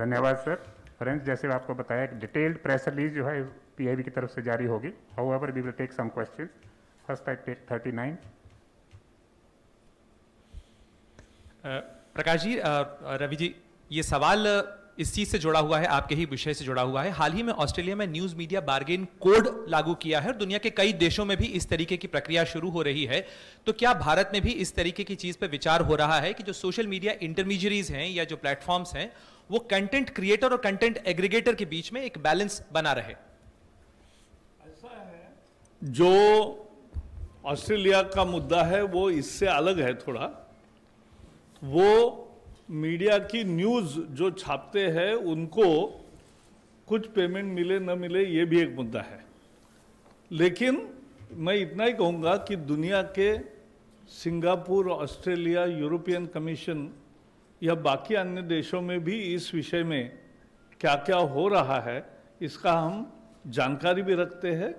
धन्यवाद sir. Friends, जैसे आपको बताया कि डिटेल्ड प्रेस रिलीज जो है पीआईबी की तरफ से जारी होगी। However we will take some questions. First I take 39। Prakash ji, Ravi ji, ये सवाल इस चीज से जुड़ा हुआ है, आपके ही विषय से जुड़ा हुआ है। हाल ही में ऑस्ट्रेलिया में न्यूज मीडिया बार्गेन कोड लागू किया है और दुनिया के कई देशों में भी इस तरीके की प्रक्रिया शुरू हो रही है। तो क्या भारत में भी इस तरीके की चीज पर विचार हो रहा है कि जो सोशल मीडिया इंटरमीडियरीज हैं या जो प्लेटफॉर्म्स हैं, वो कंटेंट क्रिएटर और कंटेंट एग्रीगेटर के बीच में एक बैलेंस बना रहे? ऐसा है, जो ऑस्ट्रेलिया का मुद्दा है वो इससे अलग है थोड़ा। वो मीडिया की न्यूज़ जो छापते हैं उनको कुछ पेमेंट मिले न मिले ये भी एक मुद्दा है। लेकिन मैं इतना ही कहूँगा कि दुनिया के सिंगापुर, ऑस्ट्रेलिया, यूरोपियन कमीशन या बाकी अन्य देशों में भी इस विषय में क्या क्या हो रहा है इसका हम जानकारी भी रखते हैं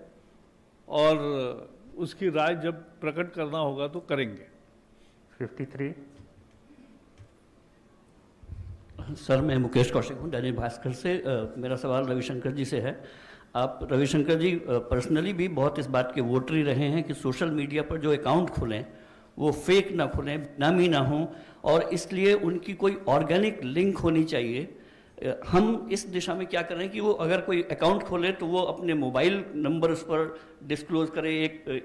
और उसकी राय जब प्रकट करना होगा तो करेंगे। 53। सर, मैं मुकेश कौशिक हूँ, दैनिक भास्कर से। मेरा सवाल रविशंकर जी से है। आप रविशंकर जी पर्सनली भी बहुत इस बात के वोटरी रहे हैं कि सोशल मीडिया पर जो अकाउंट खुलें वो फेक ना खुलें, नामी ना हों, और इसलिए उनकी कोई ऑर्गेनिक लिंक होनी चाहिए। हम इस दिशा में क्या करें कि वो अगर कोई अकाउंट खोले तो वो अपने मोबाइल नंबर उस पर डिस्क्लोज करे,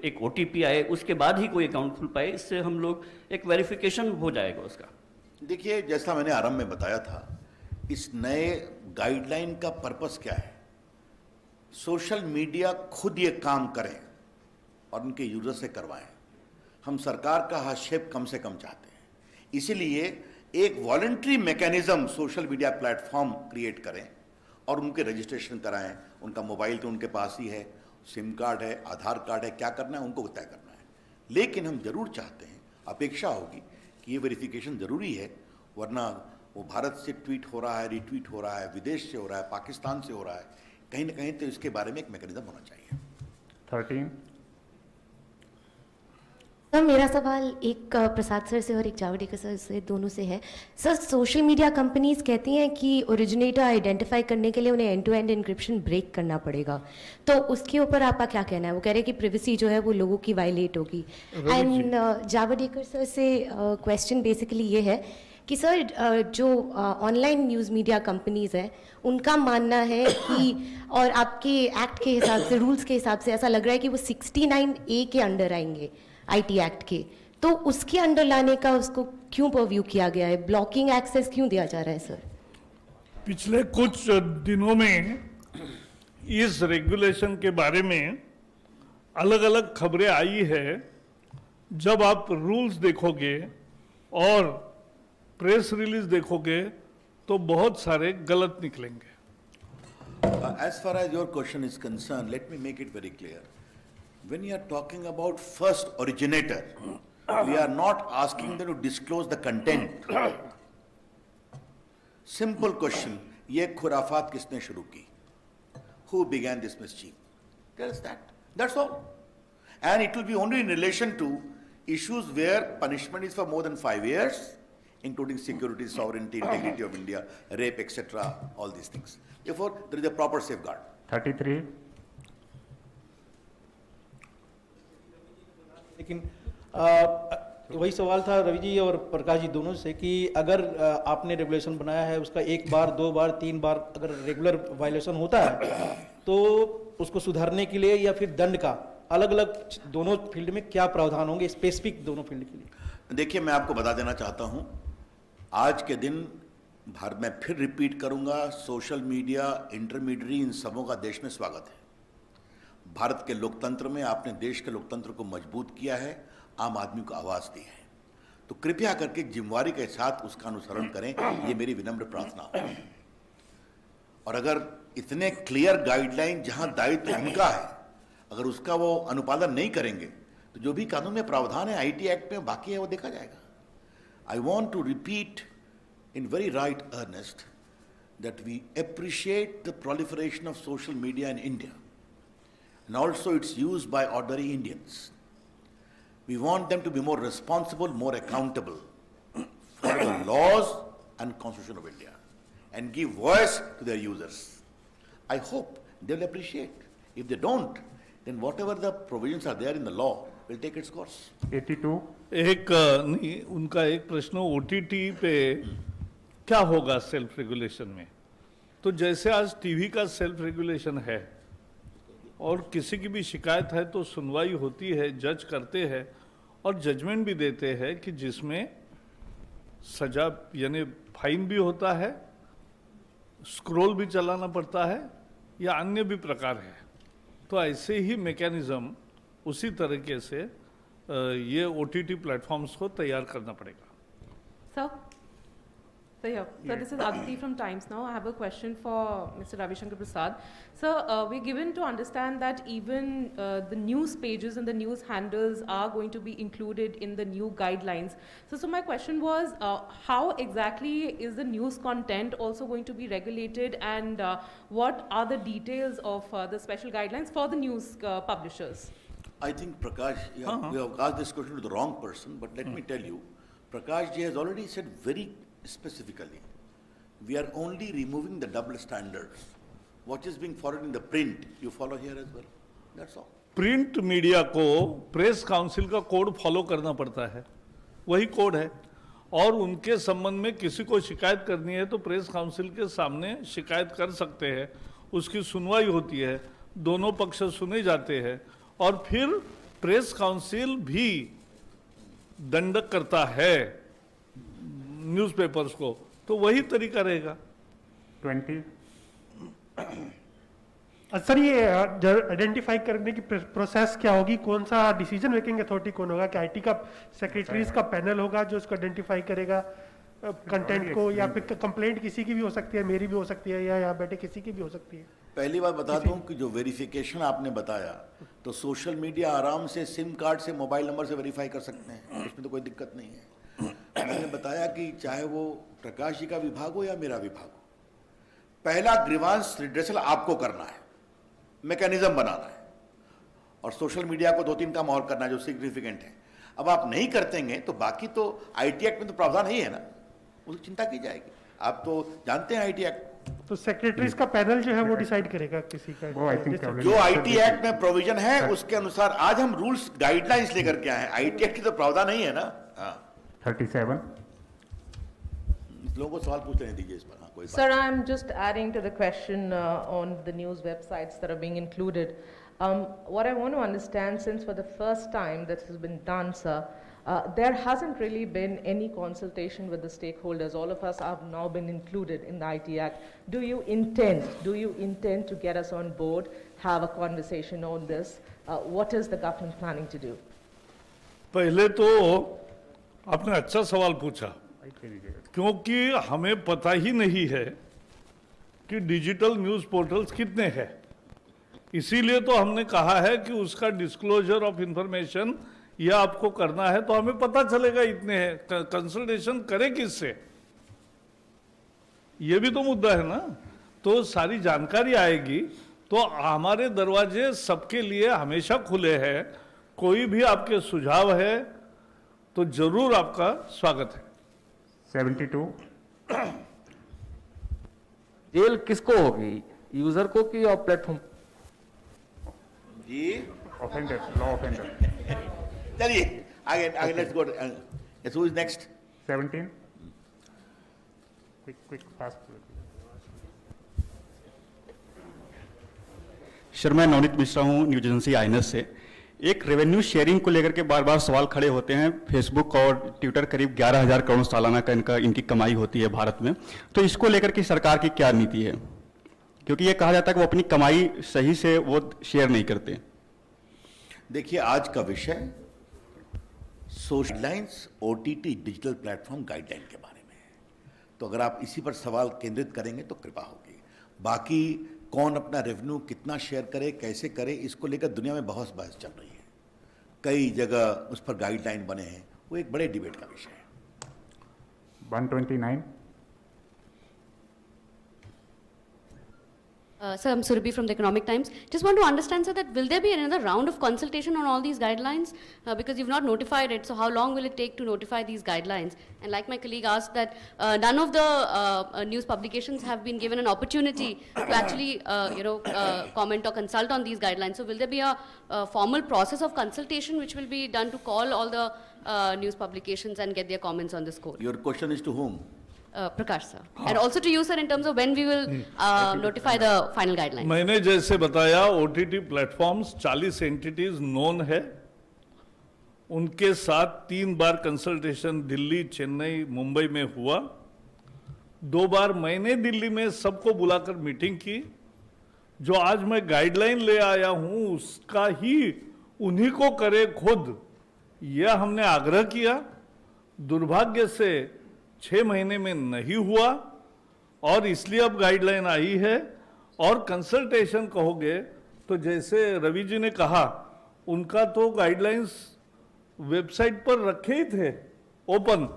एक OTP आए, उसके बाद ही कोई अकाउंट खुल पाए। इससे हम लोग एक वेरिफिकेशन हो जाएगा उसका। देखिए, जैसा मैंने आरंभ में बताया था, इस नए गाइडलाइन का पर्पस क्या है? सोशल मीडिया खुद ये काम करें और उनके यूजर से करवाएं। हम सरकार का हस्तक्षेप कम से कम चाहते हैं, इसीलिए एक voluntary mechanism social media platform create करें और उनके रजिस्ट्रेशन कराएं। उनका मोबाइल तो उनके पास ही है, सिम कार्ड है, आधार कार्ड है, क्या करना है उनको तय करना है। लेकिन हम जरूर चाहते हैं, अपेक्षा होगी कि ये वेरिफिकेशन जरूरी है, वरना वो भारत से ट्वीट हो रहा है, रिट्वीट हो रहा है, विदेश से हो रहा है, पाकिस्तान से हो रहा है, कहीं ना कहीं तो इसके बारे में एक मैकेनिज्म होना चाहिए। 13। सर, मेरा सवाल एक प्रसाद सर से और एक जावड़ेकर सर से, दोनों से है। सर, सोशल मीडिया कंपनीज कहती हैं कि ओरिजिनेटर आइडेंटिफाई करने के लिए उन्हें end to end encryption break करना पड़ेगा, तो उसके ऊपर आपका क्या कहना है? वो कह रहे हैं कि प्रिवेसी जो है वो लोगों की वायलेट होगी। एंड जावड़ेकर सर से क्वेश्चन बेसिकली ये है कि सर, जो ऑनलाइन न्यूज़ मीडिया कंपनीज हैं उनका मानना है कि, और आपके एक्ट के हिसाब से, रूल्स के हिसाब से ऐसा लग रहा है कि वो 69A के अंडर आएंगे, IT एक्ट के, तो उसके अंडर लाने का उसको क्यों परव्यू किया गया है? ब्लॉकिंग एक्सेस क्यों दिया जा रहा है सर? पिछले कुछ दिनों में इस रेगुलेशन के बारे में अलग अलग खबरें आई है। जब आप रूल्स देखोगे और प्रेस रिलीज देखोगे तो बहुत सारे गलत निकलेंगे। As far as your question is concerned, let me make it very clear. When you are talking about first originator, we are not asking them to disclose the content. Simple question, ये खुराफात किसने शुरू की? Who began this mischief? Tell us that. That's all. And it will be only in relation to issues where punishment is for more than 5 years, including security, sovereignty, integrity of India, rape, etc., all these things. Therefore, there is a proper safeguard. 33। लेकिन वही सवाल था रवि जी और प्रकाश जी दोनों से कि अगर आपने रेगुलेशन बनाया है, उसका 1 बार, 2 बार, 3 बार अगर रेगुलर वायलेशन होता है तो उसको सुधारने के लिए या फिर दंड का अलग अलग दोनों फील्ड में क्या प्रावधान होंगे, स्पेसिफिक दोनों फील्ड के लिए? देखिए, मैं आपको बता देना चाहता हूं, आज के दिन भारत में फिर रिपीट करूंगा, सोशल मीडिया इंटरमीडियरी इन सबों का देश में स्वागत है। भारत के लोकतंत्र में आपने देश के लोकतंत्र को मजबूत किया है, आम आदमी को आवाज दी है, तो कृपया करके जिम्मेवारी के साथ उसका अनुसरण करें, ये मेरी विनम्र प्रार्थना है। और अगर इतने क्लियर गाइडलाइन जहां दायित्व उनका है, अगर उसका वो अनुपालन नहीं करेंगे तो जो भी कानून में प्रावधान है, IT एक्ट में बाकी है, वो देखा जाएगा। I want to repeat in very right earnest that we appreciate the proliferation of social media in India and also its use by ordinary Indians. We want them to be more responsible, more accountable for the laws and Constitution of India. and give voice to their users. I hope they will appreciate. If they don't, then whatever the provisions are there in the law will take its course. 82, एक नहीं, उनका एक प्रश्न OTT पे क्या होगा self regulation में। तो जैसे आज टीवी का सेल्फ रेगुलेशन है और किसी की भी शिकायत है तो सुनवाई होती है, जज करते हैं और जजमेंट भी देते हैं कि जिसमें सजा यानी फाइन भी होता है, स्क्रॉल भी चलाना पड़ता है या अन्य भी प्रकार है। तो ऐसे ही मैकेनिज्म उसी तरीके से ये ओटीटी प्लेटफॉर्म्स को तैयार करना पड़ेगा। Sir? So here, so this is Aditi from Times Now. I have a question for Mr. Ravi Shankar Prasad. Sir, we're given to understand that even the news pages and the news handles are going to be included in the new guidelines. So my question was, how exactly is the news content also going to be regulated, and what are the details of the special guidelines for the news publishers? I think Prakash, you have asked this question to the wrong person, but let me tell you, Prakash ji has already said very specifically, we are only removing the double standards. What is being followed in the print, you follow here as well. That's all. Print media को press council का code follow करना पड़ता है, वही code है। और उनके संबंध में किसी को शिकायत करनी है तो प्रेस काउंसिल के सामने शिकायत कर सकते हैं, उसकी सुनवाई होती है, दोनों पक्ष सुने जाते हैं और फिर प्रेस काउंसिल भी दंड करता है न्यूज़पेपर्स को, तो वही तरीका रहेगा। 20, सर ये आइडेंटिफाई करने की प्रोसेस क्या होगी, कौन सा डिसीजन मेकिंग अथॉरिटी कौन होगा, कि आईटी का सेक्रेटरीज का पैनल होगा जो इसको आइडेंटिफाई करेगा कंटेंट को, या फिर कंप्लेंट किसी की भी हो सकती है, मेरी भी हो सकती है, या यहाँ बैठे किसी की भी हो सकती है? पहली बात बता दूं कि जो वेरिफिकेशन आपने बताया, तो सोशल मीडिया आराम से सिम कार्ड से, मोबाइल नंबर से वेरीफाई कर सकते हैं, उसमें तो कोई दिक्कत नहीं है। मैंने बताया कि चाहे वो प्रकाश जी का विभाग हो या मेरा विभाग हो, पहला ग्रीवांस रिड्रेसल आपको करना है, मैकेनिज्म बनाना है, और सोशल मीडिया को 2-3 काम और करना है जो सिग्निफिकेंट है। अब आप नहीं करतेंगे तो बाकी तो आईटी एक्ट में तो प्रावधान नहीं है ना, उसकी चिंता की जाएगी। आप तो जानते हैं आईटी एक्ट, तो सेक्रेटरीज का पैनल जो है वो डिसाइड करेगा किसी का, वो I think जो आईटी एक्ट में प्रोविजन है उसके अनुसार आज हम रूल्स गाइडलाइंस लेकर के आए हैं। आईटी एक्ट की तो प्रावधान नहीं है ना। हाँ, 37, लोगों को सवाल पूछ लेने दीजिए इस पर। हाँ, कोई बात Sir, I'm just adding to the question on the news websites that are being included. What I want to understand, since for the first time this has been done, sir, there hasn't really been any consultation with the stakeholders. All of us have now been included in the IT Act. Do you intend to get us on board, have a conversation on this? What is the government planning to do? पहले तो आपने अच्छा सवाल पूछा, क्योंकि हमें पता ही नहीं है कि डिजिटल न्यूज़ पोर्टल्स कितने हैं। इसीलिए तो हमने कहा है कि उसका डिस्क्लोजर ऑफ इंफॉर्मेशन यह आपको करना है, तो हमें पता चलेगा इतने हैं। कंसल्टेशन करें किससे, ये भी तो मुद्दा है ना। तो सारी जानकारी आएगी, तो हमारे दरवाजे सबके लिए हमेशा खुले हैं। कोई भी आपके सुझाव है तो जरूर आपका स्वागत है। 72, जेल किसको होगी, यूजर को कि और प्लेटफॉर्म? जी, offender, law offender. चलिए आगे let's go. Yes, who is next? 17, quick, fast. Sir, मैं नवनीत मिश्रा हूँ, न्यूज एजेंसी आईएनएस से। एक रेवेन्यू शेयरिंग को लेकर के बार बार सवाल खड़े होते हैं। फेसबुक और ट्विटर करीब 11,000 करोड़ सालाना का इनकी कमाई होती है भारत में, तो इसको लेकर के सरकार की क्या नीति है? क्योंकि ये कहा जाता है कि वो अपनी कमाई सही से वो शेयर नहीं करते। देखिए, आज का विषय social guidelines, OTT digital platform guideline के बारे में है, तो अगर आप इसी पर सवाल केंद्रित करेंगे तो कृपा होगी। बाकी कौन अपना रेवेन्यू कितना शेयर करे, कैसे करे, इसको लेकर दुनिया में बहुत बहस चल रही है, कई जगह उस पर गाइडलाइन बने हैं, वो एक बड़े डिबेट का विषय है। 129, Sir, I'm Surabhi from the Economic Times. Just want to understand, sir, that will there be another round of consultation on all these guidelines? Because you've not notified it, so how long will it take to notify these guidelines? And like my colleague asked, that none of the news publications have been given an opportunity to actually, comment or consult on these guidelines. So will there be a formal process of consultation which will be done to call all the news publications and get their comments on this code? Your question is to whom? Prakash, sir. And also to you, sir, in terms of when we will notify the final guidelines. मैंने जैसे बताया OTT platforms 40 entities known है, उनके साथ 3 बार consultation Delhi, Chennai, Mumbai में हुआ। 2 बार मैंने दिल्ली में सबको बुलाकर मीटिंग की। जो आज मैं गाइडलाइन ले आया हूं उसका ही उन्हीं को करे खुद, यह हमने आग्रह किया। दुर्भाग्य से 6 महीने में नहीं हुआ और इसलिए अब गाइडलाइन आई है। और कंसल्टेशन कहोगे तो जैसे रवि जी ने कहा, उनका तो गाइडलाइंस वेबसाइट पर रखे ही थे ओपन,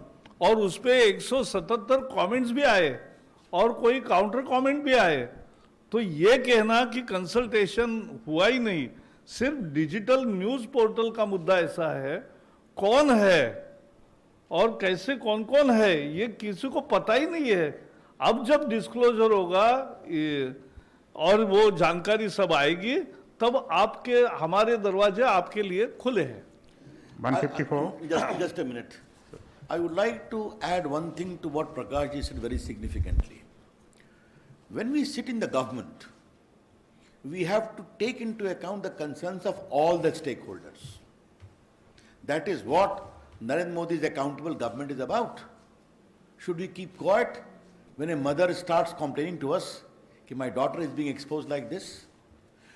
और उस पे 177 कमेंट्स भी आए और कोई काउंटर कमेंट भी आए। तो ये कहना कि कंसल्टेशन हुआ ही नहीं, सिर्फ डिजिटल न्यूज पोर्टल का मुद्दा ऐसा है, कौन है और कैसे कौन कौन है ये किसी को पता ही नहीं है। अब जब डिस्क्लोजर होगा और वो जानकारी सब आएगी, तब आपके हमारे दरवाजे आपके लिए खुले हैं। 154. Just a minute. I would like to add one thing to what Prakash ji said very significantly. When we sit in the government, we have to take into account the concerns of all the stakeholders. That is what Narendra Modi's accountable government is about. Should we keep quiet when a mother starts complaining to us that my daughter is being exposed like this?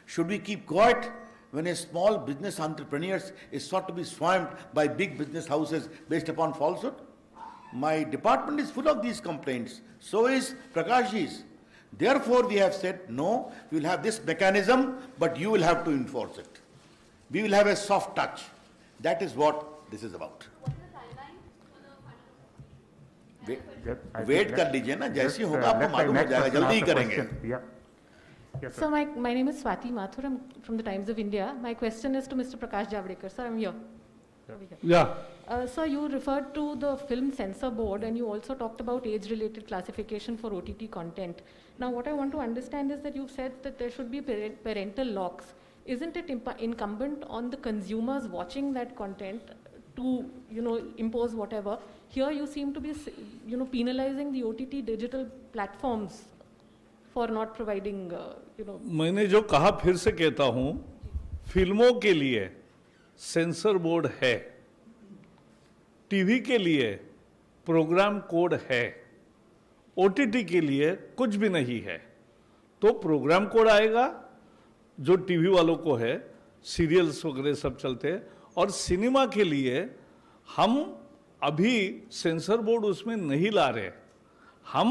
Should we keep quiet when a small business entrepreneur is sought to be swamped by big business houses based upon falsehood? My department is full of these complaints. So is Prakashji's. Therefore, we have said, no, we will have this mechanism, but you will have to enforce it. We will have a soft touch. That is what this is about. Wait कर लीजिए ना, जैसे होगा आपको मालूम हो जाएगा, जल्दी ही करेंगे। So my name is Swati Mathur. I'm from the Times of India. My question is to Mr. Prakash Javadekar. Sir, I'm here. Yeah. Sir, you referred to the Film Censor Board and you also talked about age-related classification for OTT content. Now, what I want to understand is that you've said that there should be parental locks. Isn't it incumbent on the consumers watching that content to, impose whatever? Here you seem to be, penalizing the OTT digital platforms for not providing, मैंने जो कहा फिर से कहता हूं, फिल्मों के लिए सेंसर बोर्ड है, टीवी के लिए प्रोग्राम कोड है, ओटीटी के लिए कुछ भी नहीं है। तो प्रोग्राम कोड आएगा जो टीवी वालों को है, सीरियल्स वगैरह सब चलते हैं, और सिनेमा के लिए हम अभी सेंसर बोर्ड उसमें नहीं ला रहे। हम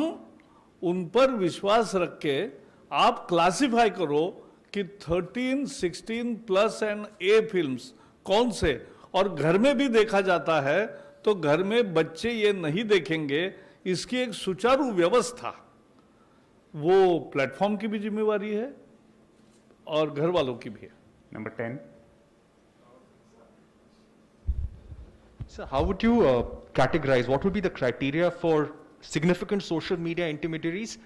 उन पर विश्वास रख के आप क्लासिफाई करो कि 13, 16 प्लस एंड ए फिल्म्स कौन से, और घर में भी देखा जाता है तो घर में बच्चे ये नहीं देखेंगे, इसकी एक सुचारू व्यवस्था वो प्लेटफॉर्म की भी जिम्मेवारी है और घर वालों की भी है। Number 10. So how would you categorize, what would be the criteria for significant social media intermediaries?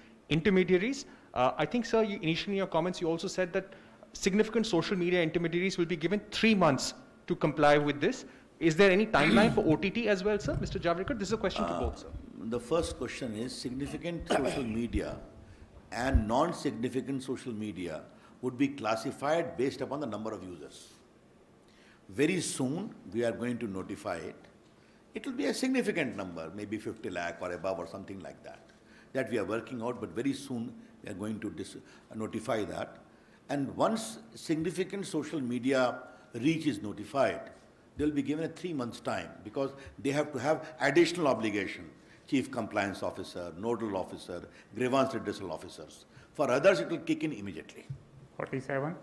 I think, sir, initially in your comments, you also said that significant social media intermediaries will be given 3 months to comply with this. Is there any timeline for OTT as well, sir? Mr. Javadekar, this is a question to both, sir. The first question is, significant social media and non-significant social media would be classified based upon the number of users. Very soon, we are going to notify it. It will be a significant number, maybe 50 lakh or above or something like that. That we are working out, but very soon we are going to notify that. And once significant social media reach is notified, they will be given a 3 months time, because they have to have additional obligation. Chief Compliance Officer, Nodal Officer, Grievance Redressal Officers. For others, it will kick in immediately. 47.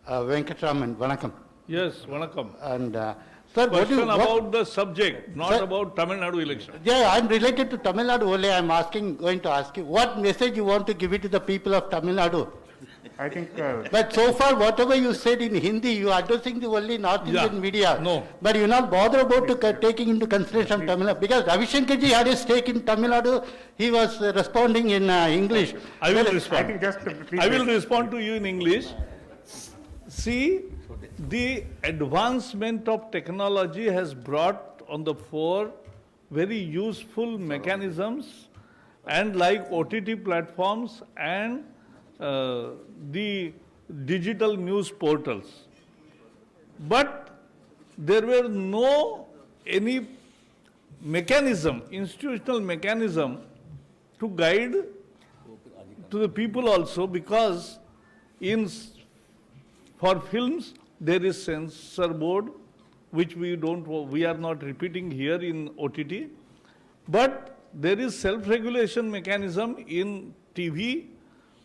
Venkataraman, vanakkam. Yes, vanakkam. And Sir, question about the subject, not Sir- about Tamil Nadu election. Yeah, I'm related to Tamil Nadu only. I'm going to ask you, what message you want to give it to the people of Tamil Nadu? I think But so far, whatever you said in Hindi, you are addressing the only North Yeah, Indian media. no. But you not bother about taking into consideration Tamil Nadu. Because Ravi Shankar ji had a stake in Tamil Nadu, he was responding in English. I will I respond. think just please I will wait. respond to you in English. See, the advancement of technology has brought on the fore very useful mechanisms, and like OTT platforms and the digital news portals. But there were no any mechanism, institutional mechanism to guide to the people also, because for films there is censor board, which we are not repeating here in OTT, but there is self-regulation mechanism in TV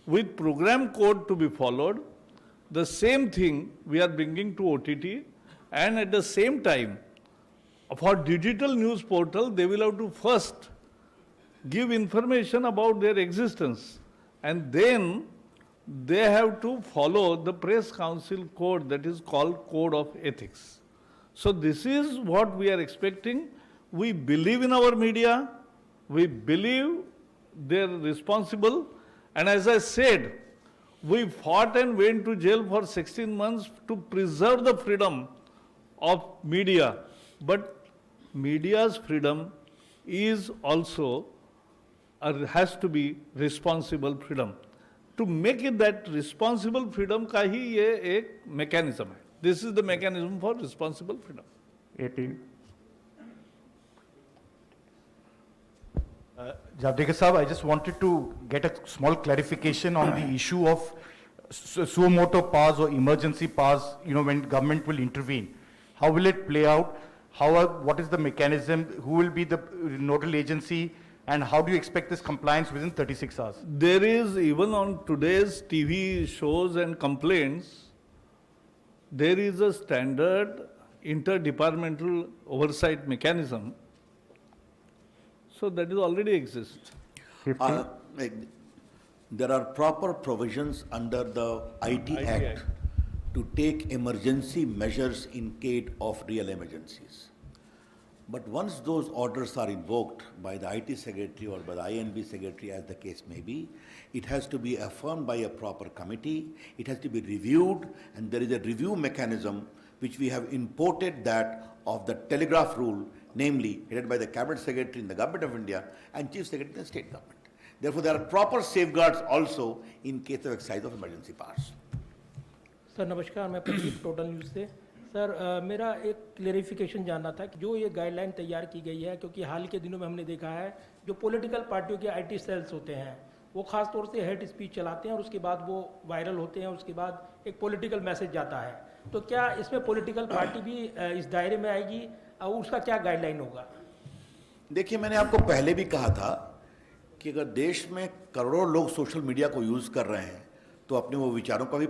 with program code to be followed. The same thing we are bringing to OTT, and at the same time, for digital news portal, they will have to first give information about their existence, and then they have to follow the press council code that is called Code of Ethics. So this is what we are expecting. We believe in our media, we believe they're responsible, and as I said, we fought and went to jail for 16 months to preserve the freedom of media. But media's freedom is also, has to be responsible freedom. To make it that responsible freedom का ही ये एक mechanism है. This is the mechanism for responsible freedom. 18. Javadekar Saab, I just wanted to get a small clarification on the issue of suo motu powers or emergency powers, when government will intervene. How will it play out? What is the mechanism? Who will be the nodal agency? And how do you expect this compliance within 36 hours? There is, even on today's TV shows and complaints, there is a standard interdepartmental oversight mechanism. So that is already exists. There are proper provisions under the IT Act to take emergency measures in case of real emergencies. But once those orders are invoked by the IT Secretary or by the INB Secretary, as the case may be, it has to be affirmed by a proper committee, it has to be reviewed, and there is a review mechanism which we have imported that of the telegraph rule, namely headed by the Cabinet Secretary in the Government of India and Chief Secretary in the State Government. Therefore, there are proper safeguards also in case of exercise of emergency powers. Sir नमस्कार, मैं Pradeep total news से। Sir मेरा एक clarification जानना था कि जो ये गाइडलाइन तैयार की गई है, क्योंकि हाल के दिनों में हमने देखा है जो पॉलिटिकल पार्टियों के आईटी सेल्स होते हैं वो खास तौर से हेट स्पीच चलाते हैं और उसके बाद वो वायरल होते हैं, उसके बाद एक पॉलिटिकल मैसेज जाता है। तो क्या इसमें पॉलिटिकल पार्टी भी इस दायरे में आएगी और उसका क्या गाइडलाइन होगा? देखिए, मैंने आपको पहले भी कहा था कि अगर देश में करोड़ों लोग सोशल मीडिया को यूज़ कर रहे हैं तो अपने वो विचारों का भी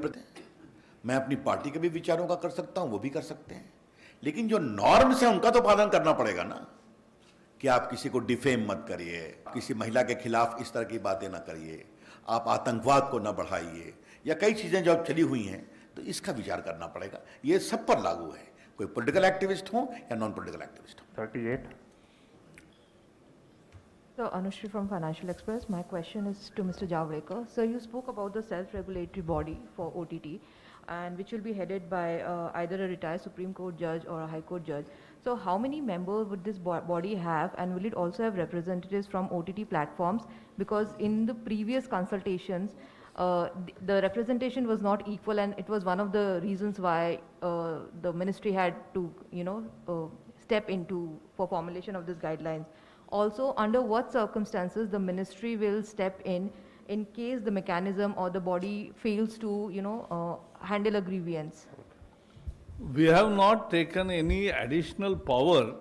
मैं अपनी पार्टी के भी विचारों का कर सकता हूं, वो भी कर सकते हैं, लेकिन जो नॉर्म्स हैं उनका तो पालन करना पड़ेगा ना, कि आप किसी को डिफेम मत करिए, किसी महिला के खिलाफ इस तरह की बातें ना करिए, आप आतंकवाद को ना बढ़ाइए, या कई चीजें जो अब चली हुई हैं, तो इसका विचार करना पड़ेगा। ये सब पर लागू है, कोई पॉलिटिकल एक्टिविस्ट हो या नॉन पॉलिटिकल एक्टिविस्ट हो। 38. So, Anushri from Financial Express. My question is to Mr. Javadekar. Sir, you spoke about the self-regulatory body for OTT, and which will be headed by either a retired Supreme Court judge or a High Court judge. So, how many members would this body have, and will it also have representatives from OTT platforms? Because in the previous consultations, the representation was not equal, and it was one of the reasons why the ministry had to, step into for formulation of these guidelines. Also, under what circumstances the ministry will step in case the mechanism or the body fails to, handle a grievance? We have not taken any additional power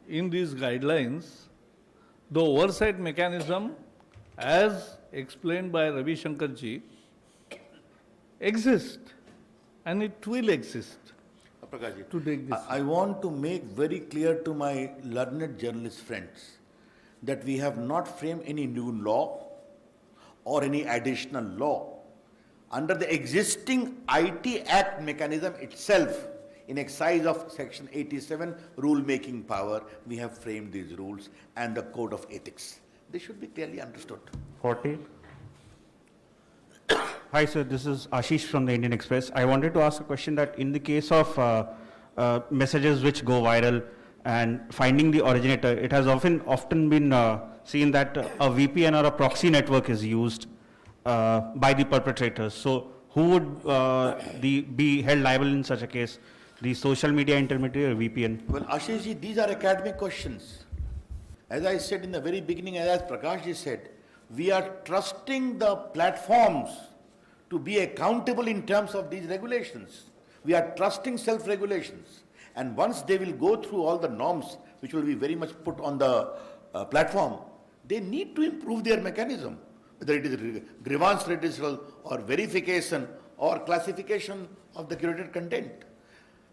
in these guidelines. The oversight mechanism, as explained by Ravi Shankar ji, exists and it will exist. Prakash ji, to take this. I want to make very clear to my learned journalist friends that we have not framed any new law or any additional law. Under the existing IT Act mechanism itself, in exercise of Section 87 rule-making power, we have framed these rules and the code of ethics. They should be clearly understood. 40. Hi, sir. This is Ashish from the Indian Express. I wanted to ask a question that in the case of messages which go viral and finding the originator, it has often been seen that a VPN or a proxy network is used by the perpetrators. So, who would be held liable in such a case? The social media intermediary or VPN? Well, Ashish ji, these are academic questions. As I said in the very beginning, as Prakash ji said, we are trusting the platforms to be accountable in terms of these regulations. We are trusting self-regulations. And once they will go through all the norms, which will be very much put on the platform, they need to improve their mechanism, whether it is grievance redressal or verification or classification of the curated content.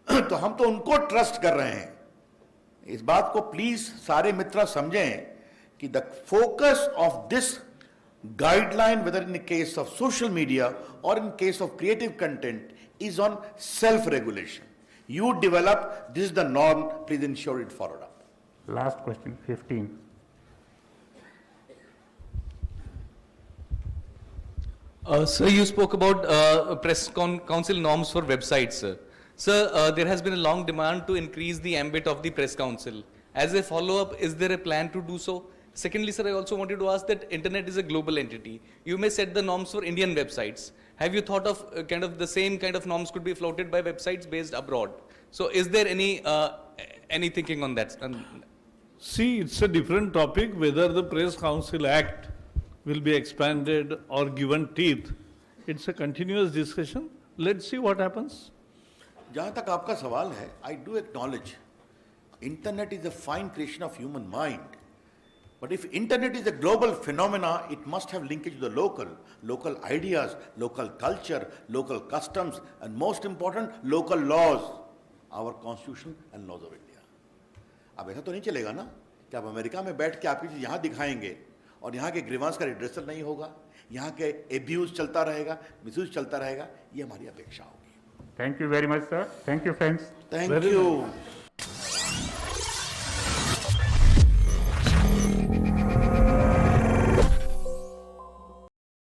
तो हम तो उनको trust कर रहे हैं. इस बात को प्लीज सारे मित्र समझें कि the focus of this guideline, whether in the case of social media or in case of creative content, is on self-regulation. You develop, this is the norm, please ensure it followed up. Last question, 15. Sir, you spoke about press council norms for websites, sir. Sir, there has been a long demand to increase the ambit of the press council. As a follow-up, is there a plan to do so? Secondly, sir, I also wanted to ask that internet is a global entity. You may set the norms for Indian websites. Have you thought of kind of the same kind of norms could be floated by websites based abroad? So is there any thinking on that? See, it's a different topic whether the Press Council Act will be expanded or given teeth. It's a continuous discussion. Let's see what happens. जहाँ तक आपका सवाल है, I do acknowledge, internet is a fine creation of human mind. But if internet is a global phenomena, it must have linkage to the local ideas, local culture, local customs, and most important, local laws, our constitution and laws of India. अब ऐसा तो नहीं चलेगा ना कि आप America में बैठ के आपकी चीज यहाँ दिखाएंगे और यहाँ के ग्रीवांस का रिड्रेसल नहीं होगा, यहाँ के एब्यूज चलता रहेगा, मिसयूज चलता रहेगा, ये हमारी अपेक्षा होगी. Thank you very much, sir. Thank you, friends. Thank you.